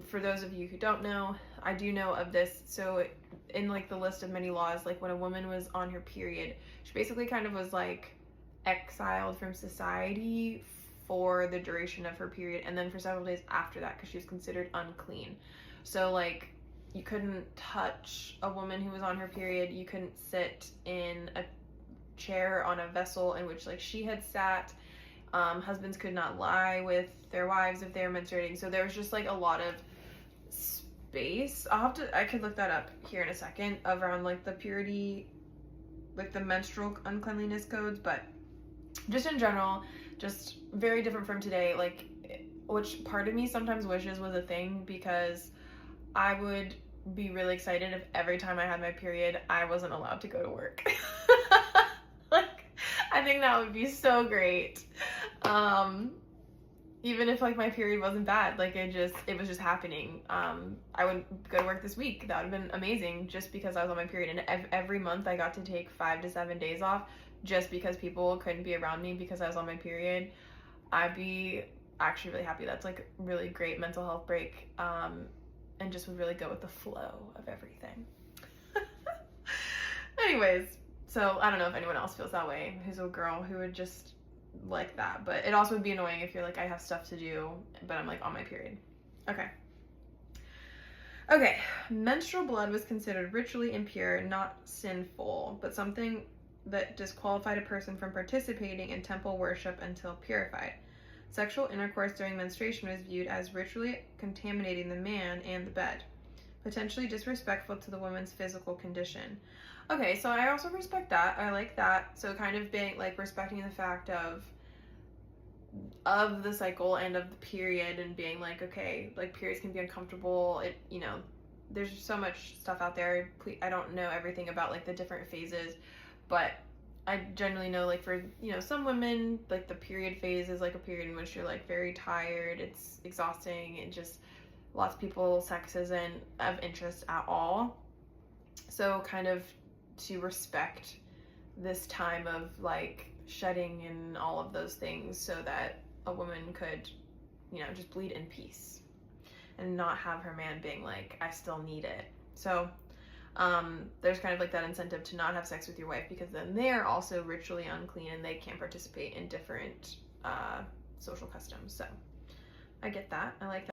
For those of you who don't know, I do know of this. So in like the list of many laws, like when a woman was on her period, she basically kind of was like exiled from society for the duration of her period, and then for several days after that, because she was considered unclean. So like you couldn't touch a woman who was on her period, you couldn't sit in a chair on a vessel in which like she had sat. Husbands could not lie with their wives if they were menstruating. So there was just like a lot of space. I could look that up here in a second around like the purity, like the menstrual uncleanliness codes, but just in general, just very different from today. Like, which part of me sometimes wishes was a thing, because I would be really excited if every time I had my period, I wasn't allowed to go to work. Like, I think that would be so great. Even if like my period wasn't bad, like it was just happening. I would go to work this week. That would have been amazing, just because I was on my period. And every month I got to take 5 to 7 days off just because people couldn't be around me because I was on my period. I'd be actually really happy. That's like a really great mental health break, and just would really go with the flow of everything. Anyways, so I don't know if anyone else feels that way, who's a girl who would just like that. But it also would be annoying if you're like, I have stuff to do, but I'm like on my period. Okay, menstrual blood was considered ritually impure, not sinful, but something that disqualified a person from participating in temple worship until purified. Sexual intercourse during menstruation was viewed as ritually contaminating the man and the bed, potentially disrespectful to the woman's physical condition. Okay, so I also respect that. I like that. So kind of being like respecting the fact of the cycle and of the period, and being like, okay, like periods can be uncomfortable. It, there's so much stuff out there. I don't know everything about like the different phases, but I generally know like for, some women, like the period phase is like a period in which you're like very tired, it's exhausting, and just lots of people, sex isn't of interest at all. So kind of to respect this time of like shedding and all of those things, so that a woman could, just bleed in peace and not have her man being like, I still need it. So there's kind of like that incentive to not have sex with your wife, because then they're also ritually unclean and they can't participate in different social customs. So I get that. I like that.